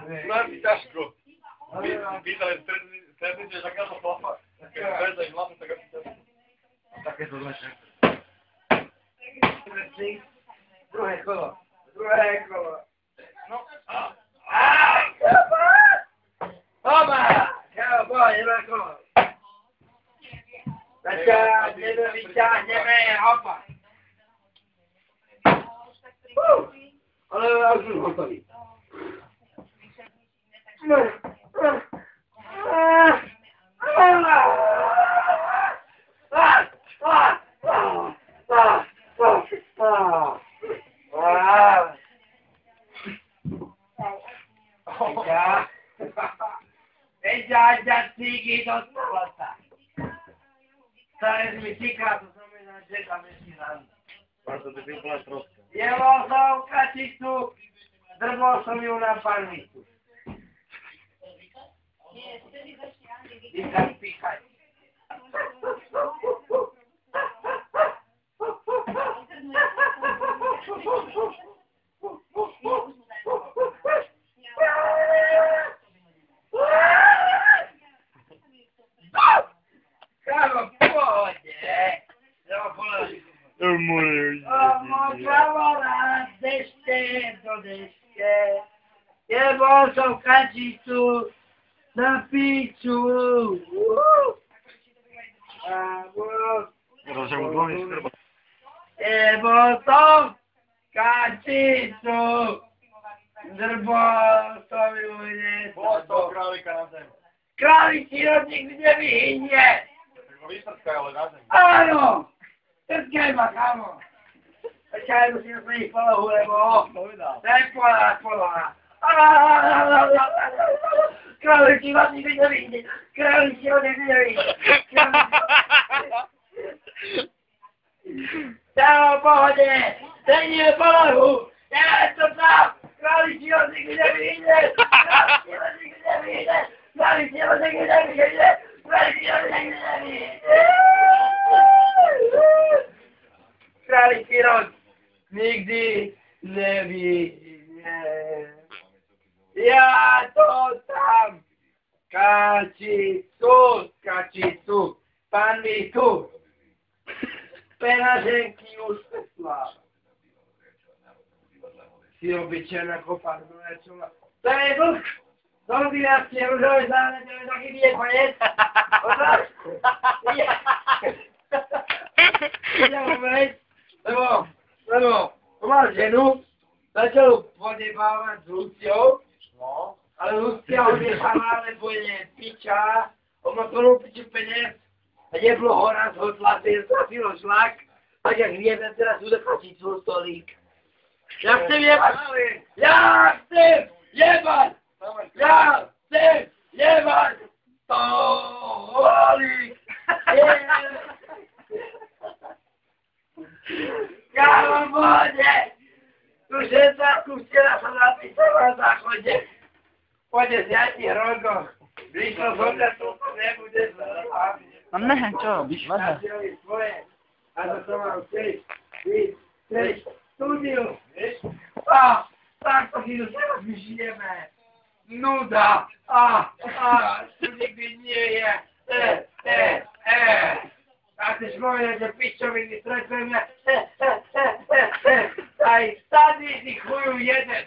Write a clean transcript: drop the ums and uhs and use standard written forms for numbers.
Známi ťažko. Pýtali, stretnite, že taká to chlapa. Keď stretnete im hlavne, tak asi ťažko. Také to zleče. Druhé kolo. Druhé kolo. No. Oba! Čau, boj, druhé kolo. Vyťahneme, hopa. Ale ja už hotový. Eďa, cíky, dostala sa. Staré mi týka, to znamená, že tam ešte ráno. Preto ty si úplne troska. Jelo som kačicu, drbol som ju na parnicu. Píchaj, píchaj. Kámo, pohode. Kamarát, dešte do dešte. Jebol som kačicu na píču. Jebol som kačicu. Drbol som ju hneď. Bol to králika na zem. Králičí rodník nevyhynie. Vystrkaj, ale na zem. Áno. Trtkaj ma, kámo. Počkaj, musím splniť polohu, lebo nepoľa. Králičí rodník nevyhynie. Králičí rodník nevyhynie. Čau, pohode. Steníme polohu. Ja to tam. Králičí rodník nevyhynie. Králičí rodník nevyhynie. Králičí rodník nevyhynie. Králičí rodník nevyhynie. Králičí rod nikdy nevyhynie. Ja to tam. Kačicu, pán mi tu. Penaženky už peslá. Si obyčajná kopa, to je vlk. Kombinačne rúžové záležové taky nie je koniec. Odraž? Nie. Idem hovoriť, lebo mal ženu, začal podebávať s Luciou, ale Lucia ho nechala, lebo je piča, on má plnú piču peniaz a jeblo ho raz ho zlafilo šlak, tak jak vieme, teraz bude chačiť svoj stolík. Ja chcem jebať! Ja chcem jebať! Ja chcem jebať! Stolík! Kámo, pohode! Tu šesátku včera som napísal na záchode. Pôjde z 5 rokov. Vyšlo som ťa, to nebude sa. No ne, čo robíš? Svoje. A to som mal chceš studiu. Tak to chvíľu sa rozmyšľujeme. Nuda. Tu nikdy nie je. A ty šmojne, že pičoviny stretujeme. Aj tady si chujú jeden.